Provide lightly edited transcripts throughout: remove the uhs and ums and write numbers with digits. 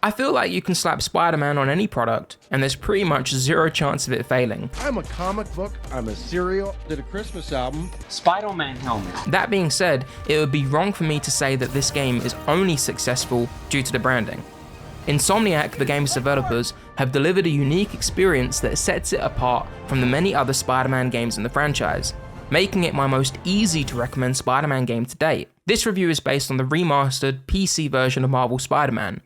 I feel like you can slap Spider-Man on any product, and there's pretty much zero chance of it failing. I'm a comic book, I'm a cereal, did a Christmas album. Spider-Man helmet. That being said, it would be wrong for me to say that this game is only successful due to the branding. Insomniac, the game's developers, have delivered a unique experience that sets it apart from the many other Spider-Man games in the franchise, making it my most easy to recommend Spider-Man game to date. This review is based on the remastered PC version of Marvel Spider-Man.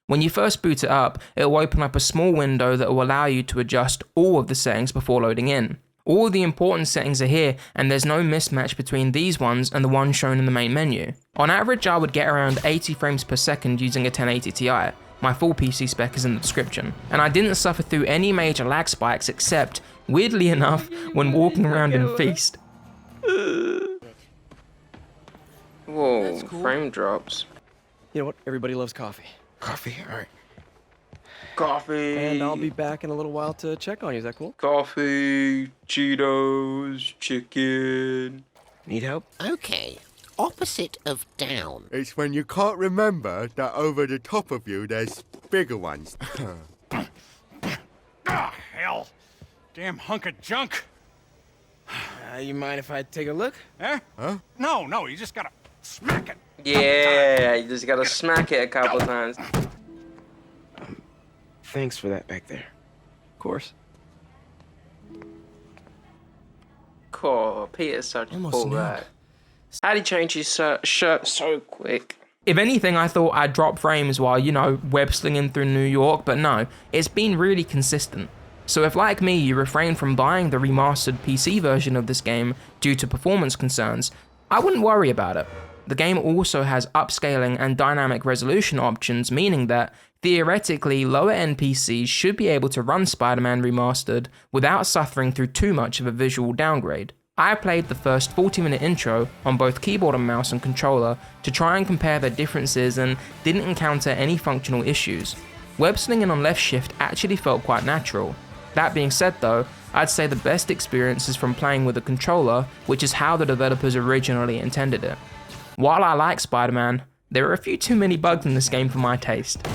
When you first boot it up, it will open up a small window that will allow you to adjust all of the settings before loading in. All of the important settings are here, and there's no mismatch between these ones and the ones shown in the main menu. On average, I would get around 80 frames per second using a 1080 Ti. My full PC spec is in the description. And I didn't suffer through any major lag spikes except, weirdly enough, when walking around in Feast. Whoa, cool. Frame drops. You know what? Everybody loves coffee. Coffee, all right. Coffee. And I'll be back in a little while to check on you. Is that cool? Coffee, Cheetos, chicken. Need help? Okay. Opposite of down. It's when you can't remember that over the top of you there's bigger ones. Ah, hell. Damn hunk of junk. You mind if I take a look? Eh? Huh? No, you just gotta smack it. Yeah, you just gotta smack it a couple times. Thanks for that back there. Of course. Cool, Peter's such a Almost cool knew. guy. How'd he change his shirt so quick? If anything, I thought I'd drop frames while, web slinging through New York, but no, it's been really consistent. So if, like me, you refrain from buying the remastered PC version of this game due to performance concerns, I wouldn't worry about it. The game also has upscaling and dynamic resolution options, meaning that, theoretically, lower-end PCs should be able to run Spider-Man Remastered without suffering through too much of a visual downgrade. I played the first 40-minute intro on both keyboard and mouse and controller to try and compare their differences and didn't encounter any functional issues. Web slinging on left shift actually felt quite natural. That being said though, I'd say the best experience is from playing with a controller, which is how the developers originally intended it. While I like Spider-Man, there are a few too many bugs in this game for my taste.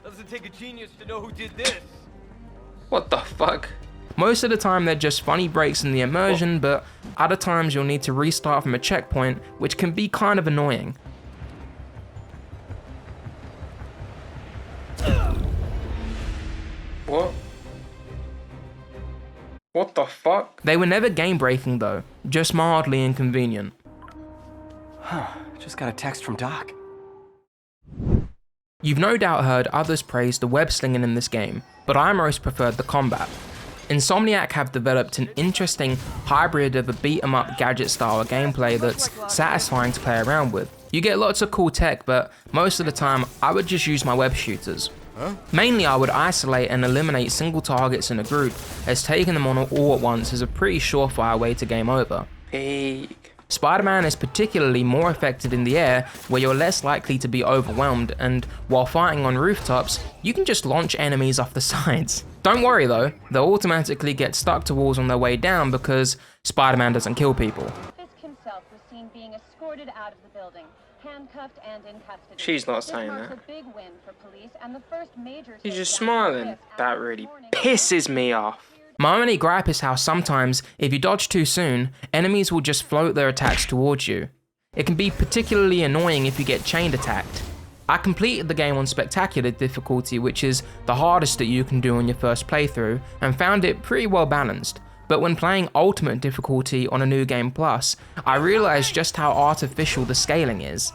Doesn't take a genius to know who did this. What the fuck? Most of the time they're just funny breaks in the immersion, but other times you'll need to restart from a checkpoint, which can be kind of annoying. What? What the fuck? They were never game breaking though, just mildly inconvenient. Just got a text from Doc. You've no doubt heard others praise the web slinging in this game, but I most preferred the combat. Insomniac have developed an interesting hybrid of a beat-em-up gadget-style gameplay that's satisfying to play around with. You get lots of cool tech, but most of the time I would just use my web shooters. Mainly I would isolate and eliminate single targets in a group, as taking them on all at once is a pretty surefire way to game over. Spider-Man is particularly more effective in the air, where you're less likely to be overwhelmed, and while fighting on rooftops, you can just launch enemies off the sides. Don't worry though, they'll automatically get stuck to walls on their way down because Spider-Man doesn't kill people. Fisk himself was seen being escorted out of the building, handcuffed and in custody. She's not saying This marks that. a big win for police and the first major He's just takedown smiling. of Fisk That after really this morning. pisses me off. My only gripe is how sometimes, if you dodge too soon, enemies will just float their attacks towards you. It can be particularly annoying if you get chain attacked. I completed the game on Spectacular difficulty, which is the hardest that you can do on your first playthrough, and found it pretty well balanced. But when playing Ultimate difficulty on a New Game Plus, I realised just how artificial the scaling is.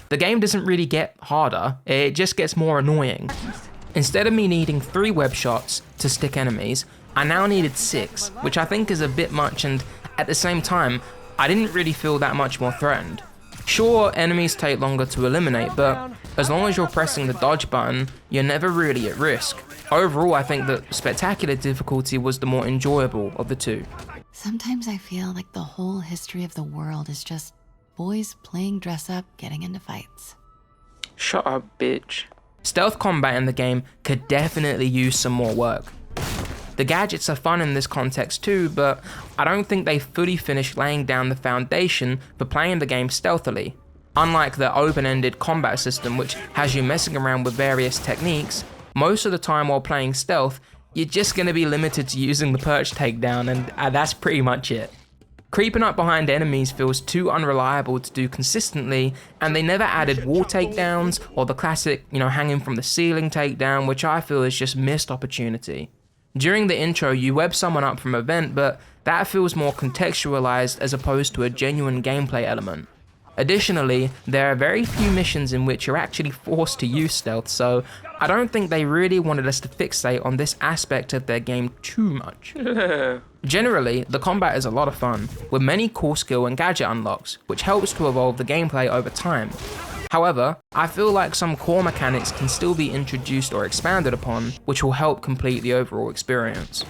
The game doesn't really get harder, it just gets more annoying. Instead of me needing 3 web shots to stick enemies, I now needed 6, which I think is a bit much, and at the same time, I didn't really feel that much more threatened. Sure, enemies take longer to eliminate, but as long as you're pressing the dodge button, you're never really at risk. Overall, I think that Spectacular difficulty was the more enjoyable of the two. Sometimes I feel like the whole history of the world is just boys playing dress up, getting into fights. Shut up, bitch. Stealth combat in the game could definitely use some more work. The gadgets are fun in this context too, but I don't think they fully finished laying down the foundation for playing the game stealthily. Unlike the open-ended combat system which has you messing around with various techniques, most of the time while playing stealth, you're just going to be limited to using the perch takedown, and that's pretty much it. Creeping up behind enemies feels too unreliable to do consistently, and they never added wall takedowns or the classic, hanging from the ceiling takedown, which I feel is just missed opportunity. During the intro, you web someone up from a vent, but that feels more contextualized as opposed to a genuine gameplay element. Additionally, there are very few missions in which you're actually forced to use stealth, so I don't think they really wanted us to fixate on this aspect of their game too much. Generally, the combat is a lot of fun, with many cool skill and gadget unlocks, which helps to evolve the gameplay over time. However, I feel like some core mechanics can still be introduced or expanded upon, which will help complete the overall experience.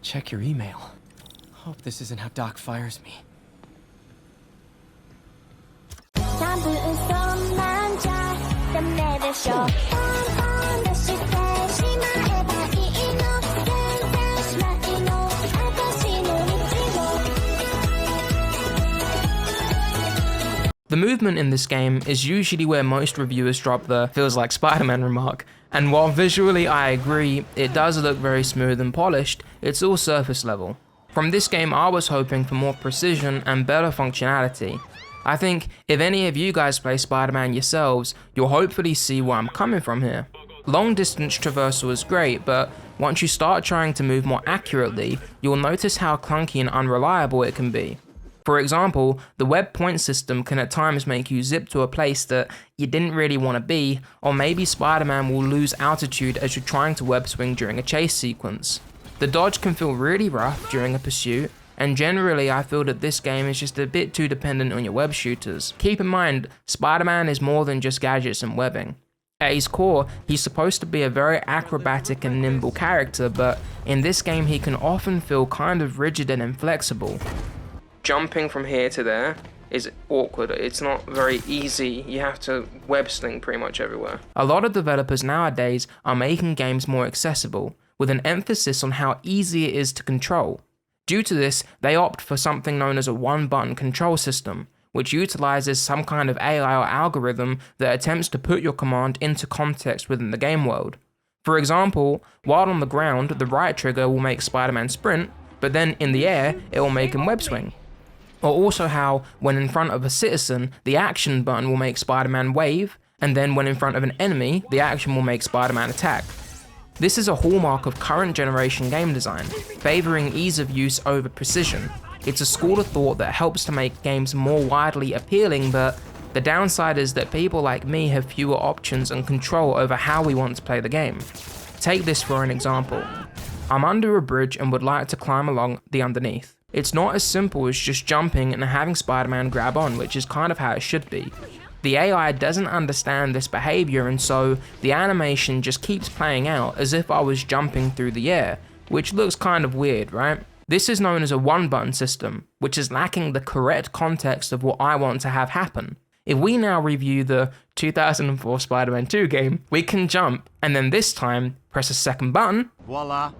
Check your email. Hope this isn't how Doc fires me. The movement in this game is usually where most reviewers drop the "feels like Spider-Man" remark, and while visually I agree, it does look very smooth and polished, it's all surface level. From this game I was hoping for more precision and better functionality. I think if any of you guys play Spider-Man yourselves, you'll hopefully see where I'm coming from here. Long distance traversal is great, but once you start trying to move more accurately, you'll notice how clunky and unreliable it can be. For example, the web point system can at times make you zip to a place that you didn't really want to be, or maybe Spider-Man will lose altitude as you're trying to web swing during a chase sequence. The dodge can feel really rough during a pursuit, and generally I feel that this game is just a bit too dependent on your web shooters. Keep in mind, Spider-Man is more than just gadgets and webbing. At his core, he's supposed to be a very acrobatic and nimble character, but in this game he can often feel kind of rigid and inflexible. Jumping from here to there is awkward, it's not very easy, you have to web sling pretty much everywhere. A lot of developers nowadays are making games more accessible, with an emphasis on how easy it is to control. Due to this, they opt for something known as a one-button control system, which utilizes some kind of AI or algorithm that attempts to put your command into context within the game world. For example, while on the ground, the right trigger will make Spider-Man sprint, but then in the air, it will make him web swing. Or also how, when in front of a citizen, the action button will make Spider-Man wave, and then when in front of an enemy, the action will make Spider-Man attack. This is a hallmark of current generation game design, favoring ease of use over precision. It's a school of thought that helps to make games more widely appealing, but the downside is that people like me have fewer options and control over how we want to play the game. Take this for an example. I'm under a bridge and would like to climb along the underneath. It's not as simple as just jumping and having Spider-Man grab on, which is kind of how it should be. The AI doesn't understand this behavior, and so the animation just keeps playing out as if I was jumping through the air, which looks kind of weird, right? This is known as a one-button system, which is lacking the correct context of what I want to have happen. If we now review the 2004 Spider-Man 2 game, we can jump, and then this time, press a second button. Voila,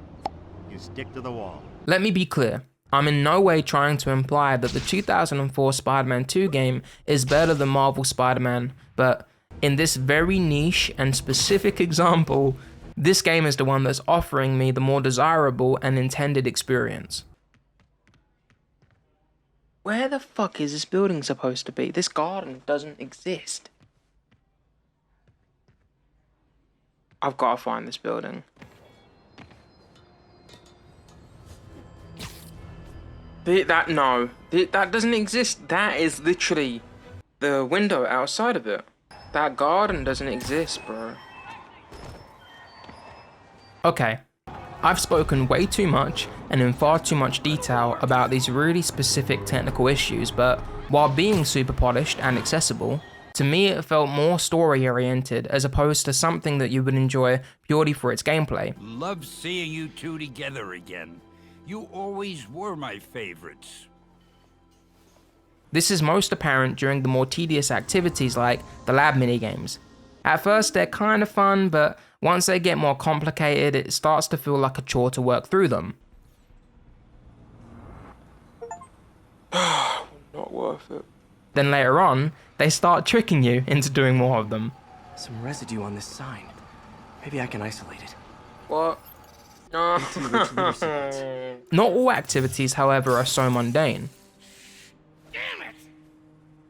you stick to the wall. Let me be clear. I'm in no way trying to imply that the 2004 Spider-Man 2 game is better than Marvel Spider-Man, but in this very niche and specific example, this game is the one that's offering me the more desirable and intended experience. Where the fuck is this building supposed to be? This garden doesn't exist. I've got to find this building. That doesn't exist. That is literally the window outside of it. That garden doesn't exist, bro. Okay, I've spoken way too much and in far too much detail about these really specific technical issues, but while being super polished and accessible, to me it felt more story oriented as opposed to something that you would enjoy purely for its gameplay. Love seeing you two together again. You always were my favorites. This is most apparent during the more tedious activities like the lab minigames. At first they're kind of fun, but Once they get more complicated, it starts to feel like a chore to work through them. Not worth it. Then later on, they start tricking you into doing more of them. Some residue on this sign. Maybe I can isolate it. What? Not all activities, however, are so mundane.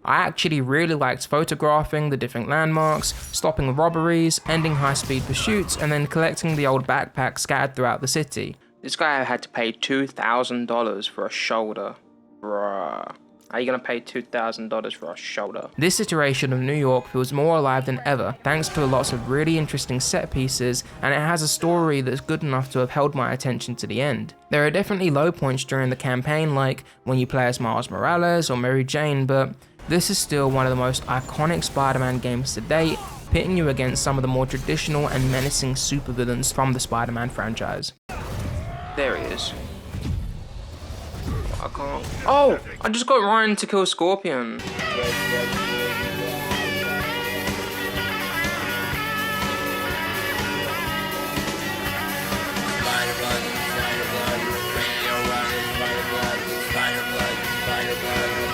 I actually really liked photographing the different landmarks, stopping robberies, ending high-speed pursuits, and then collecting the old backpacks scattered throughout the city. This guy had to pay $2,000 for a shoulder. Bruh. How are you gonna pay $2,000 for a shoulder? This iteration of New York feels more alive than ever, thanks to lots of really interesting set pieces, and it has a story that's good enough to have held my attention to the end. There are definitely low points during the campaign, like when you play as Miles Morales or Mary Jane, but this is still one of the most iconic Spider-Man games to date, pitting you against some of the more traditional and menacing supervillains from the Spider-Man franchise. There he is. I can't. Oh! I just got Ryan to kill Scorpion.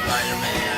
Spider-Man.